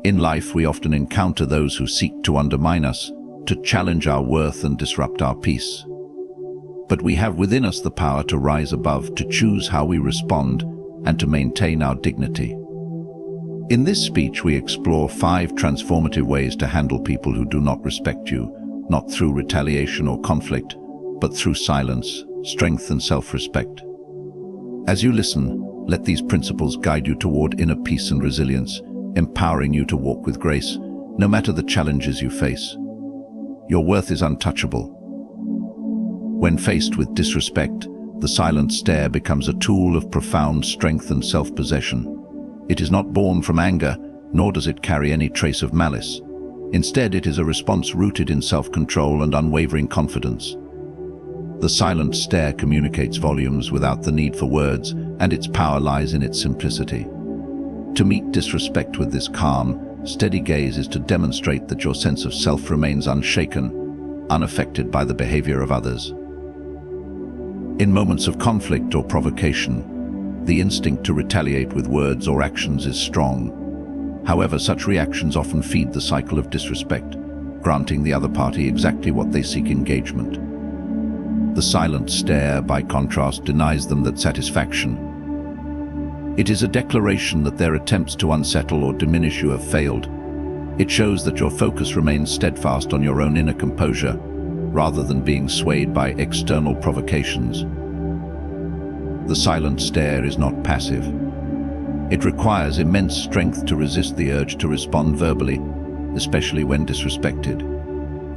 In life, we often encounter those who seek to undermine us, to challenge our worth and disrupt our peace. But we have within us the power to rise above, to choose how we respond, and to maintain our dignity. In this speech, we explore 5 transformative ways to handle people who do not respect you, not through retaliation or conflict, but through silence, strength, and self-respect. As you listen, let these principles guide you toward inner peace and resilience, empowering you to walk with grace, no matter the challenges you face. Your worth is untouchable. When faced with disrespect, the silent stare becomes a tool of profound strength and self-possession. It is not born from anger, nor does it carry any trace of malice. Instead, it is a response rooted in self-control and unwavering confidence. The silent stare communicates volumes without the need for words, and its power lies in its simplicity. To meet disrespect with this calm, steady gaze is to demonstrate that your sense of self remains unshaken, unaffected by the behavior of others. In moments of conflict or provocation, the instinct to retaliate with words or actions is strong. However, such reactions often feed the cycle of disrespect, granting the other party exactly what they seek: engagement. The silent stare, by contrast, denies them that satisfaction. It is a declaration that their attempts to unsettle or diminish you have failed. It shows that your focus remains steadfast on your own inner composure, rather than being swayed by external provocations. The silent stare is not passive. It requires immense strength to resist the urge to respond verbally, especially when disrespected.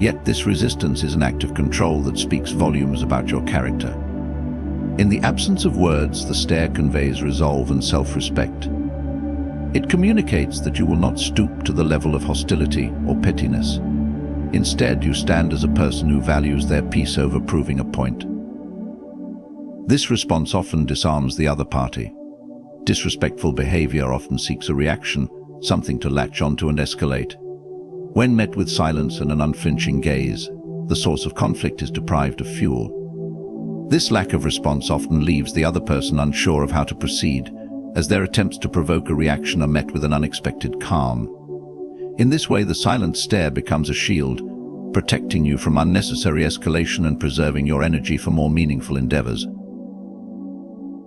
Yet this resistance is an act of control that speaks volumes about your character. In the absence of words, the stare conveys resolve and self-respect. It communicates that you will not stoop to the level of hostility or pettiness. Instead, you stand as a person who values their peace over proving a point. This response often disarms the other party. Disrespectful behavior often seeks a reaction, something to latch onto and escalate. When met with silence and an unflinching gaze, the source of conflict is deprived of fuel. This lack of response often leaves the other person unsure of how to proceed, as their attempts to provoke a reaction are met with an unexpected calm. In this way, the silent stare becomes a shield, protecting you from unnecessary escalation and preserving your energy for more meaningful endeavors.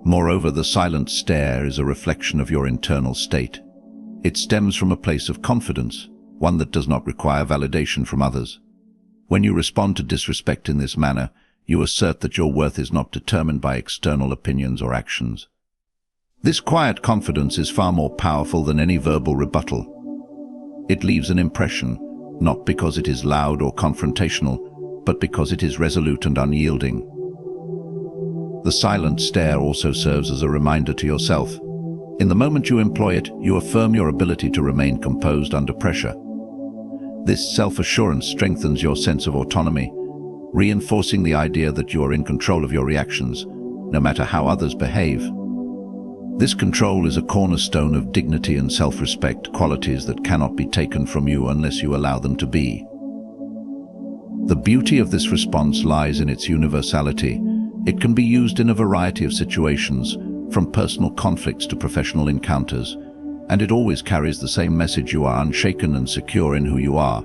Moreover, the silent stare is a reflection of your internal state. It stems from a place of confidence, one that does not require validation from others. When you respond to disrespect in this manner, you assert that your worth is not determined by external opinions or actions. This quiet confidence is far more powerful than any verbal rebuttal. It leaves an impression, not because it is loud or confrontational, but because it is resolute and unyielding. The silent stare also serves as a reminder to yourself. In the moment you employ it, you affirm your ability to remain composed under pressure. This self-assurance strengthens your sense of autonomy, reinforcing the idea that you are in control of your reactions, no matter how others behave. This control is a cornerstone of dignity and self-respect, qualities that cannot be taken from you unless you allow them to be. The beauty of this response lies in its universality. It can be used in a variety of situations, from personal conflicts to professional encounters, and it always carries the same message: you are unshaken and secure in who you are.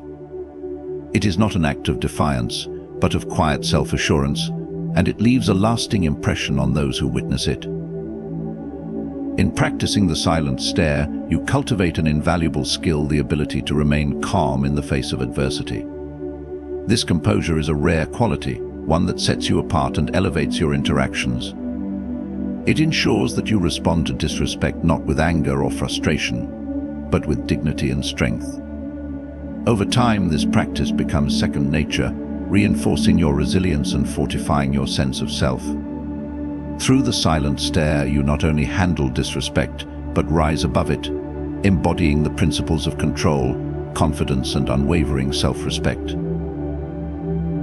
It is not an act of defiance, but of quiet self-assurance, and it leaves a lasting impression on those who witness it. In practicing the silent stare, you cultivate an invaluable skill: the ability to remain calm in the face of adversity. This composure is a rare quality, one that sets you apart and elevates your interactions. It ensures that you respond to disrespect not with anger or frustration, but with dignity and strength. Over time, this practice becomes second nature, reinforcing your resilience and fortifying your sense of self. Through the silent stare, you not only handle disrespect, but rise above it, embodying the principles of control, confidence, and unwavering self-respect.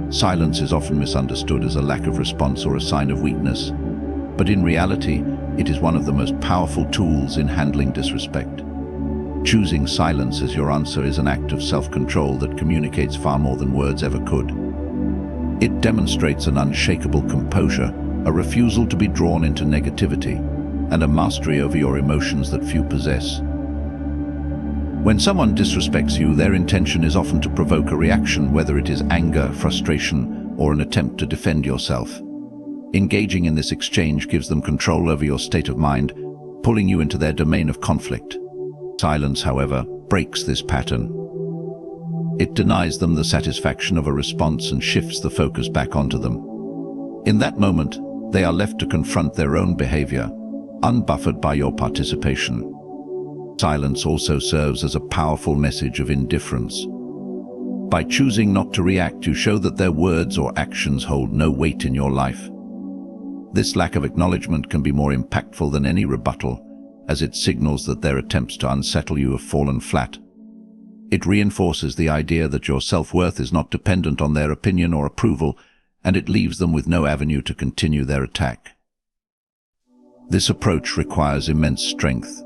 Silence is often misunderstood as a lack of response or a sign of weakness, but in reality, it is one of the most powerful tools in handling disrespect. Choosing silence as your answer is an act of self-control that communicates far more than words ever could. It demonstrates an unshakable composure, a refusal to be drawn into negativity, and a mastery over your emotions that few possess. When someone disrespects you, their intention is often to provoke a reaction, whether it is anger, frustration, or an attempt to defend yourself. Engaging in this exchange gives them control over your state of mind, pulling you into their domain of conflict. Silence, however, breaks this pattern. It denies them the satisfaction of a response and shifts the focus back onto them. In that moment, they are left to confront their own behavior, unbuffered by your participation. Silence also serves as a powerful message of indifference. By choosing not to react, you show that their words or actions hold no weight in your life. This lack of acknowledgement can be more impactful than any rebuttal, as it signals that their attempts to unsettle you have fallen flat. It reinforces the idea that your self-worth is not dependent on their opinion or approval, and it leaves them with no avenue to continue their attack. This approach requires immense strength.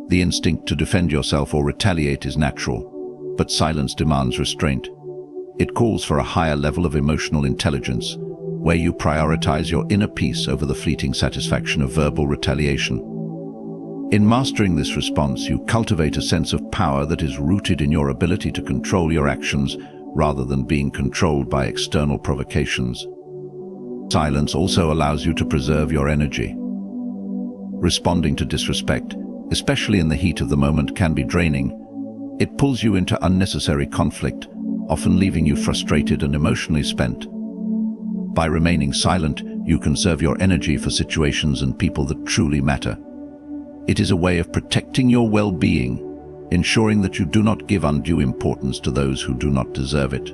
The instinct to defend yourself or retaliate is natural, but silence demands restraint. It calls for a higher level of emotional intelligence, where you prioritize your inner peace over the fleeting satisfaction of verbal retaliation. In mastering this response, you cultivate a sense of power that is rooted in your ability to control your actions rather than being controlled by external provocations. Silence also allows you to preserve your energy. Responding to disrespect, especially in the heat of the moment, can be draining. It pulls you into unnecessary conflict, often leaving you frustrated and emotionally spent. By remaining silent, you conserve your energy for situations and people that truly matter. It is a way of protecting your well-being, ensuring that you do not give undue importance to those who do not deserve it.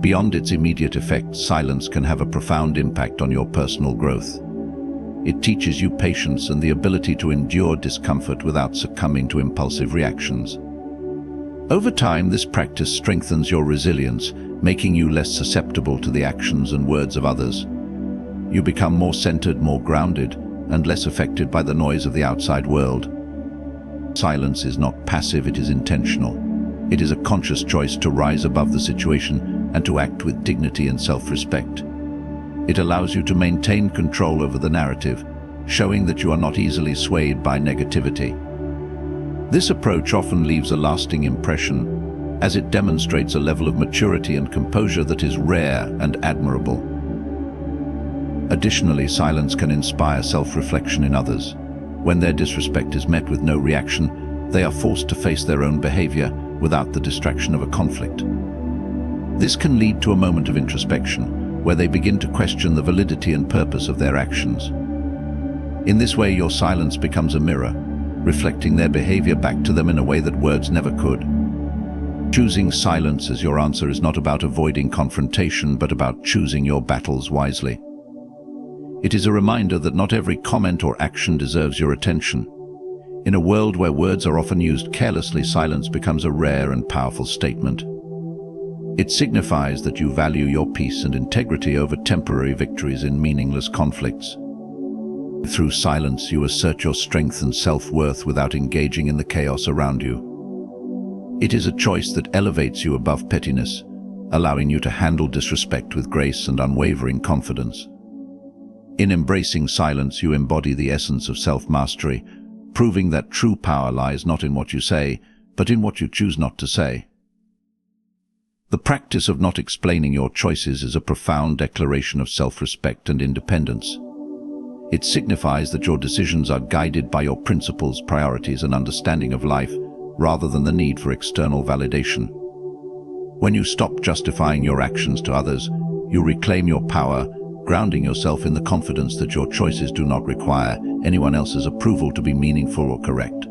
Beyond its immediate effects, silence can have a profound impact on your personal growth. It teaches you patience and the ability to endure discomfort without succumbing to impulsive reactions. Over time, this practice strengthens your resilience, making you less susceptible to the actions and words of others. You become more centered, more grounded, and less affected by the noise of the outside world. Silence is not passive, it is intentional. It is a conscious choice to rise above the situation and to act with dignity and self-respect. It allows you to maintain control over the narrative, showing that you are not easily swayed by negativity. This approach often leaves a lasting impression, as it demonstrates a level of maturity and composure that is rare and admirable. Additionally, silence can inspire self-reflection in others. When their disrespect is met with no reaction, they are forced to face their own behavior without the distraction of a conflict. This can lead to a moment of introspection, where they begin to question the validity and purpose of their actions. In this way, your silence becomes a mirror, reflecting their behavior back to them in a way that words never could. Choosing silence as your answer is not about avoiding confrontation, but about choosing your battles wisely. It is a reminder that not every comment or action deserves your attention. In a world where words are often used carelessly, silence becomes a rare and powerful statement. It signifies that you value your peace and integrity over temporary victories in meaningless conflicts. Through silence, you assert your strength and self-worth without engaging in the chaos around you. It is a choice that elevates you above pettiness, allowing you to handle disrespect with grace and unwavering confidence. In embracing silence, you embody the essence of self-mastery, proving that true power lies not in what you say, but in what you choose not to say. The practice of not explaining your choices is a profound declaration of self-respect and independence. It signifies that your decisions are guided by your principles, priorities, and understanding of life, rather than the need for external validation. When you stop justifying your actions to others, you reclaim your power, grounding yourself in the confidence that your choices do not require anyone else's approval to be meaningful or correct.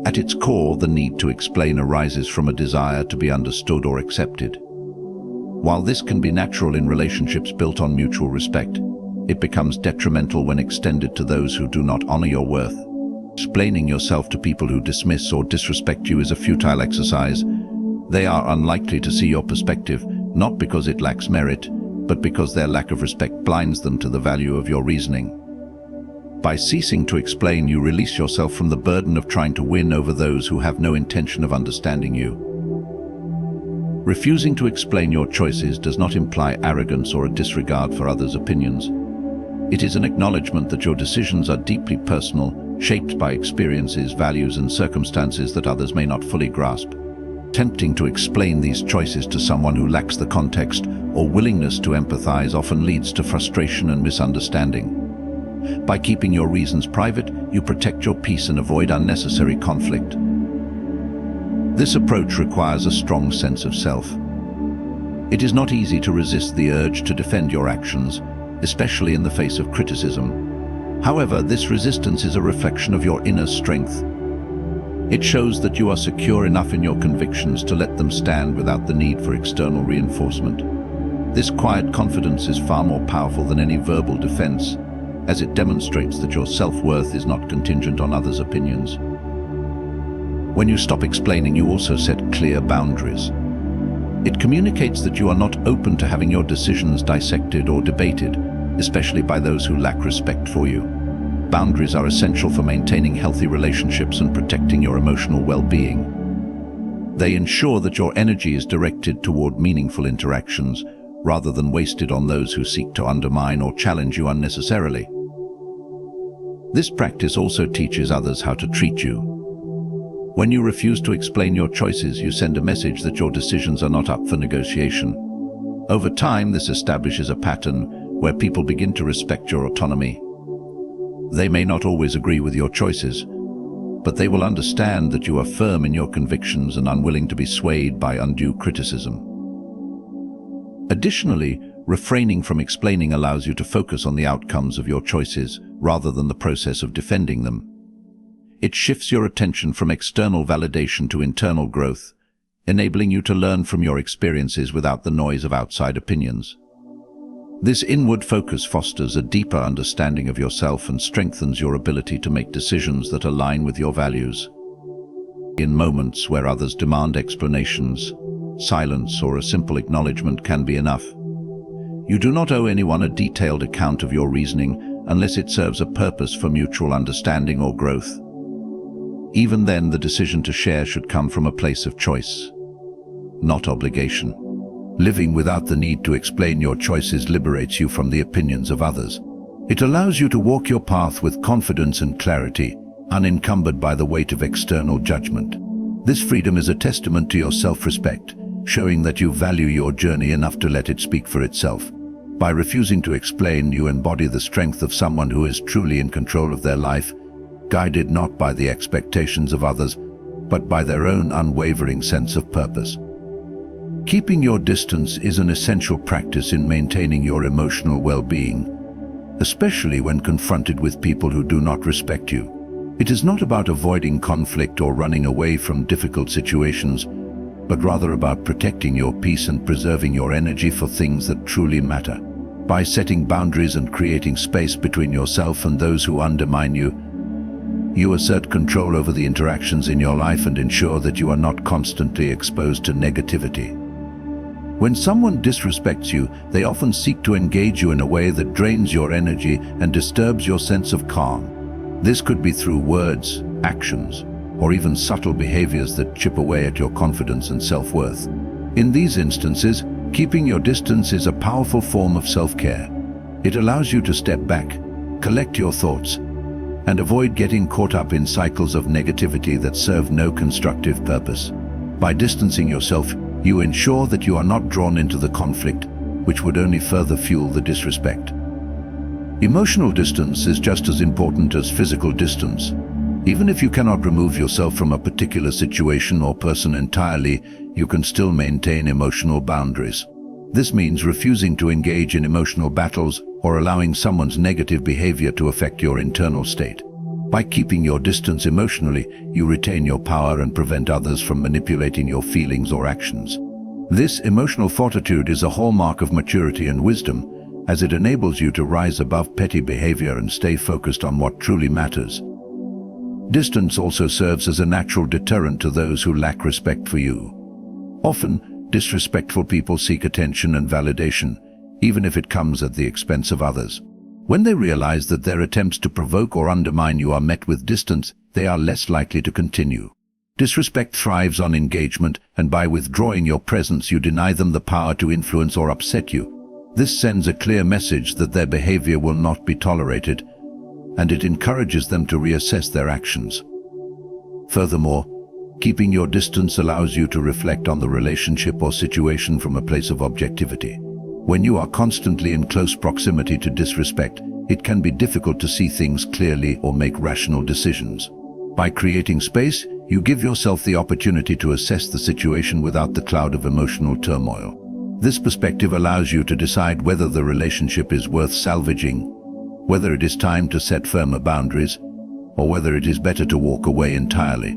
At its core, the need to explain arises from a desire to be understood or accepted. While this can be natural in relationships built on mutual respect, it becomes detrimental when extended to those who do not honor your worth. Explaining yourself to people who dismiss or disrespect you is a futile exercise. They are unlikely to see your perspective, not because it lacks merit, but because their lack of respect blinds them to the value of your reasoning. By ceasing to explain, you release yourself from the burden of trying to win over those who have no intention of understanding you. Refusing to explain your choices does not imply arrogance or a disregard for others' opinions. It is an acknowledgement that your decisions are deeply personal, shaped by experiences, values, and circumstances that others may not fully grasp. Attempting to explain these choices to someone who lacks the context or willingness to empathize often leads to frustration and misunderstanding. By keeping your reasons private, you protect your peace and avoid unnecessary conflict. This approach requires a strong sense of self. It is not easy to resist the urge to defend your actions, especially in the face of criticism. However, this resistance is a reflection of your inner strength. It shows that you are secure enough in your convictions to let them stand without the need for external reinforcement. This quiet confidence is far more powerful than any verbal defense, as it demonstrates that your self-worth is not contingent on others' opinions. When you stop explaining, you also set clear boundaries. It communicates that you are not open to having your decisions dissected or debated, especially by those who lack respect for you. Boundaries are essential for maintaining healthy relationships and protecting your emotional well-being. They ensure that your energy is directed toward meaningful interactions, rather than wasted on those who seek to undermine or challenge you unnecessarily. This practice also teaches others how to treat you. When you refuse to explain your choices, you send a message that your decisions are not up for negotiation. Over time, this establishes a pattern where people begin to respect your autonomy. They may not always agree with your choices, but they will understand that you are firm in your convictions and unwilling to be swayed by undue criticism. Additionally, refraining from explaining allows you to focus on the outcomes of your choices rather than the process of defending them. It shifts your attention from external validation to internal growth, enabling you to learn from your experiences without the noise of outside opinions. This inward focus fosters a deeper understanding of yourself and strengthens your ability to make decisions that align with your values. In moments where others demand explanations, silence or a simple acknowledgement can be enough. You do not owe anyone a detailed account of your reasoning unless it serves a purpose for mutual understanding or growth. Even then, the decision to share should come from a place of choice, not obligation. Living without the need to explain your choices liberates you from the opinions of others. It allows you to walk your path with confidence and clarity, unencumbered by the weight of external judgment. This freedom is a testament to your self-respect, showing that you value your journey enough to let it speak for itself. By refusing to explain, you embody the strength of someone who is truly in control of their life, guided not by the expectations of others, but by their own unwavering sense of purpose. Keeping your distance is an essential practice in maintaining your emotional well-being, especially when confronted with people who do not respect you. It is not about avoiding conflict or running away from difficult situations, but rather about protecting your peace and preserving your energy for things that truly matter. By setting boundaries and creating space between yourself and those who undermine you, you assert control over the interactions in your life and ensure that you are not constantly exposed to negativity. When someone disrespects you, they often seek to engage you in a way that drains your energy and disturbs your sense of calm. This could be through words, actions, or even subtle behaviors that chip away at your confidence and self-worth. In these instances, keeping your distance is a powerful form of self-care. It allows you to step back, collect your thoughts, and avoid getting caught up in cycles of negativity that serve no constructive purpose. By distancing yourself, you ensure that you are not drawn into the conflict, which would only further fuel the disrespect. Emotional distance is just as important as physical distance. Even if you cannot remove yourself from a particular situation or person entirely, you can still maintain emotional boundaries. This means refusing to engage in emotional battles or allowing someone's negative behavior to affect your internal state. By keeping your distance emotionally, you retain your power and prevent others from manipulating your feelings or actions. This emotional fortitude is a hallmark of maturity and wisdom, as it enables you to rise above petty behavior and stay focused on what truly matters. Distance also serves as a natural deterrent to those who lack respect for you. Often, disrespectful people seek attention and validation, even if it comes at the expense of others. When they realize that their attempts to provoke or undermine you are met with distance, they are less likely to continue. Disrespect thrives on engagement, and by withdrawing your presence, you deny them the power to influence or upset you. This sends a clear message that their behavior will not be tolerated, and it encourages them to reassess their actions. Furthermore, keeping your distance allows you to reflect on the relationship or situation from a place of objectivity. When you are constantly in close proximity to disrespect, it can be difficult to see things clearly or make rational decisions. By creating space, you give yourself the opportunity to assess the situation without the cloud of emotional turmoil. This perspective allows you to decide whether the relationship is worth salvaging, whether it is time to set firmer boundaries, or whether it is better to walk away entirely.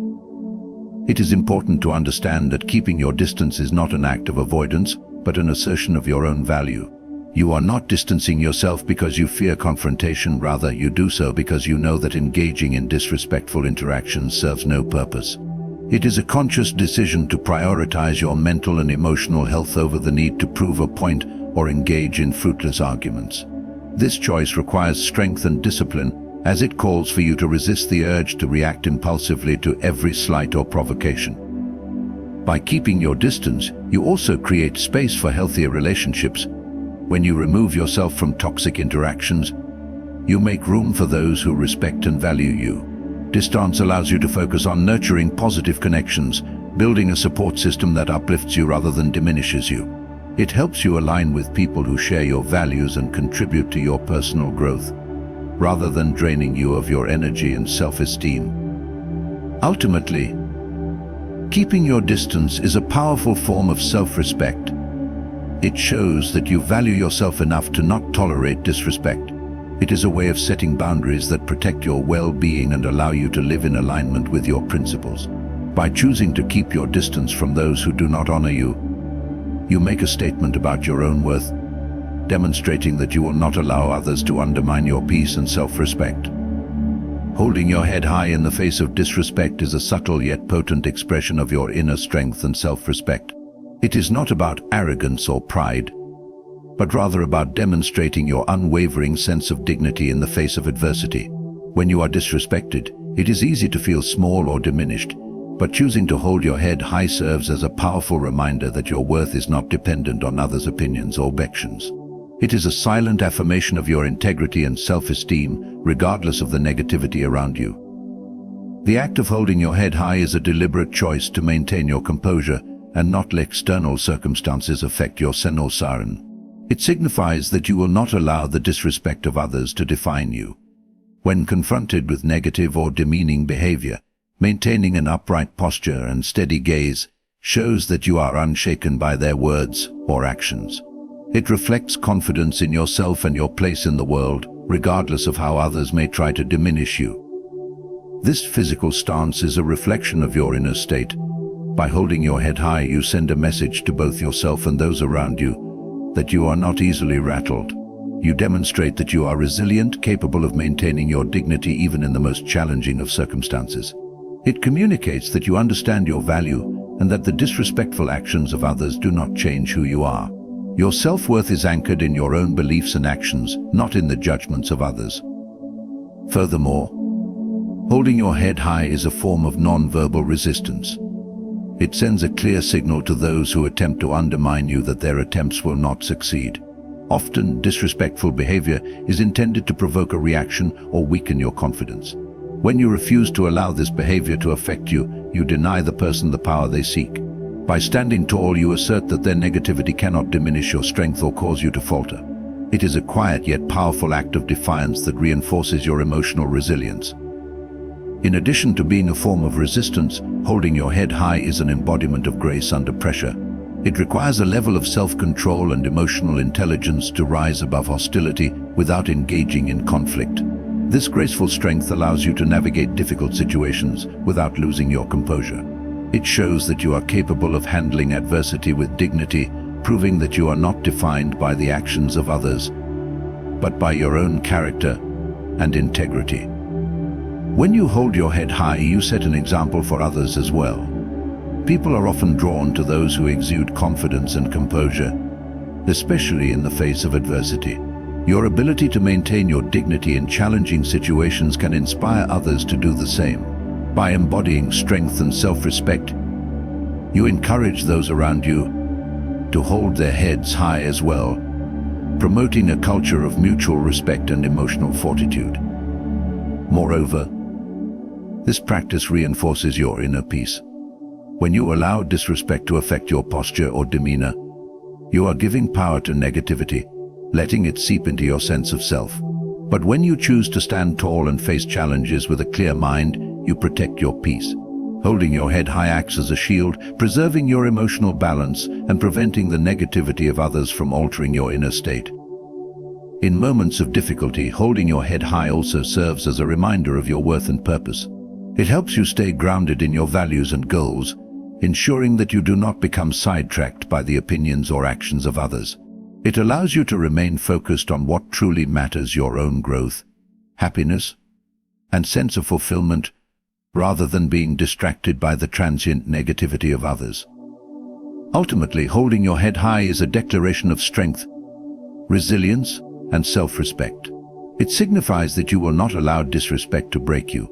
It is important to understand that keeping your distance is not an act of avoidance, but an assertion of your own value. You are not distancing yourself because you fear confrontation, rather you do so because you know that engaging in disrespectful interactions serves no purpose. It is a conscious decision to prioritize your mental and emotional health over the need to prove a point or engage in fruitless arguments. This choice requires strength and discipline, as it calls for you to resist the urge to react impulsively to every slight or provocation. By keeping your distance, you also create space for healthier relationships. When you remove yourself from toxic interactions, you make room for those who respect and value you. Distance allows you to focus on nurturing positive connections, building a support system that uplifts you rather than diminishes you. It helps you align with people who share your values and contribute to your personal growth, rather than draining you of your energy and self-esteem. Ultimately, keeping your distance is a powerful form of self-respect. It shows that you value yourself enough to not tolerate disrespect. It is a way of setting boundaries that protect your well-being and allow you to live in alignment with your principles. By choosing to keep your distance from those who do not honor you, you make a statement about your own worth, demonstrating that you will not allow others to undermine your peace and self-respect. Holding your head high in the face of disrespect is a subtle yet potent expression of your inner strength and self-respect. It is not about arrogance or pride, but rather about demonstrating your unwavering sense of dignity in the face of adversity. When you are disrespected, it is easy to feel small or diminished, but choosing to hold your head high serves as a powerful reminder that your worth is not dependent on others' opinions or actions. It is a silent affirmation of your integrity and self-esteem, regardless of the negativity around you. The act of holding your head high is a deliberate choice to maintain your composure and not let external circumstances affect your siren. It signifies that you will not allow the disrespect of others to define you. When confronted with negative or demeaning behavior, maintaining an upright posture and steady gaze shows that you are unshaken by their words or actions. It reflects confidence in yourself and your place in the world, regardless of how others may try to diminish you. This physical stance is a reflection of your inner state. By holding your head high, you send a message to both yourself and those around you that you are not easily rattled. You demonstrate that you are resilient, capable of maintaining your dignity even in the most challenging of circumstances. It communicates that you understand your value and that the disrespectful actions of others do not change who you are. Your self-worth is anchored in your own beliefs and actions, not in the judgments of others. Furthermore, holding your head high is a form of non-verbal resistance. It sends a clear signal to those who attempt to undermine you that their attempts will not succeed. Often, disrespectful behavior is intended to provoke a reaction or weaken your confidence. When you refuse to allow this behavior to affect you, you deny the person the power they seek. By standing tall, you assert that their negativity cannot diminish your strength or cause you to falter. It is a quiet yet powerful act of defiance that reinforces your emotional resilience. In addition to being a form of resistance, holding your head high is an embodiment of grace under pressure. It requires a level of self-control and emotional intelligence to rise above hostility without engaging in conflict. This graceful strength allows you to navigate difficult situations without losing your composure. It shows that you are capable of handling adversity with dignity, proving that you are not defined by the actions of others, but by your own character and integrity. When you hold your head high, you set an example for others as well. People are often drawn to those who exude confidence and composure, especially in the face of adversity. Your ability to maintain your dignity in challenging situations can inspire others to do the same. By embodying strength and self-respect, you encourage those around you to hold their heads high as well, promoting a culture of mutual respect and emotional fortitude. Moreover, this practice reinforces your inner peace. When you allow disrespect to affect your posture or demeanor, you are giving power to negativity, letting it seep into your sense of self. But when you choose to stand tall and face challenges with a clear mind, you protect your peace. Holding your head high acts as a shield, preserving your emotional balance and preventing the negativity of others from altering your inner state. In moments of difficulty, holding your head high also serves as a reminder of your worth and purpose. It helps you stay grounded in your values and goals, ensuring that you do not become sidetracked by the opinions or actions of others. It allows you to remain focused on what truly matters: your own growth, happiness, and sense of fulfillment, rather than being distracted by the transient negativity of others. Ultimately, holding your head high is a declaration of strength, resilience, and self-respect. It signifies that you will not allow disrespect to break you,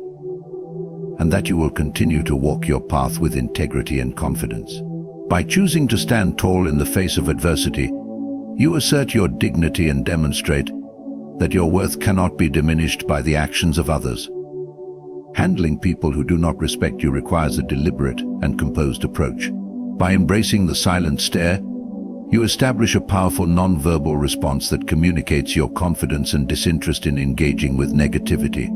and that you will continue to walk your path with integrity and confidence. By choosing to stand tall in the face of adversity, you assert your dignity and demonstrate that your worth cannot be diminished by the actions of others. Handling people who do not respect you requires a deliberate and composed approach. By embracing the silent stare, you establish a powerful non-verbal response that communicates your confidence and disinterest in engaging with negativity.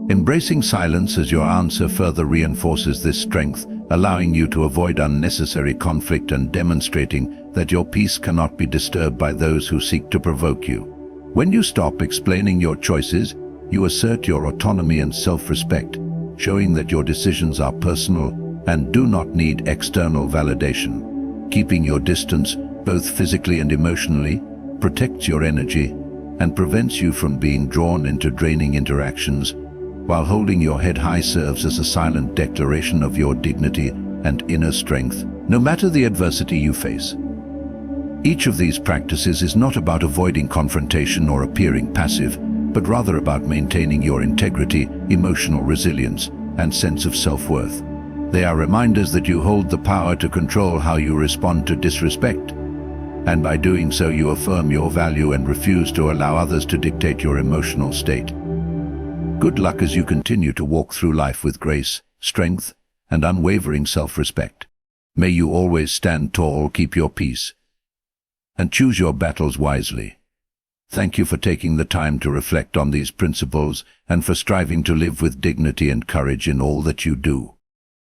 Embracing silence as your answer further reinforces this strength, allowing you to avoid unnecessary conflict and demonstrating that your peace cannot be disturbed by those who seek to provoke you. When you stop explaining your choices, you assert your autonomy and self-respect, showing that your decisions are personal and do not need external validation. Keeping your distance, both physically and emotionally, protects your energy and prevents you from being drawn into draining interactions, while holding your head high serves as a silent declaration of your dignity and inner strength, no matter the adversity you face. Each of these practices is not about avoiding confrontation or appearing passive, but rather about maintaining your integrity, emotional resilience, and sense of self-worth. They are reminders that you hold the power to control how you respond to disrespect, and by doing so you affirm your value and refuse to allow others to dictate your emotional state. Good luck as you continue to walk through life with grace, strength, and unwavering self-respect. May you always stand tall, keep your peace, and choose your battles wisely. Thank you for taking the time to reflect on these principles and for striving to live with dignity and courage in all that you do.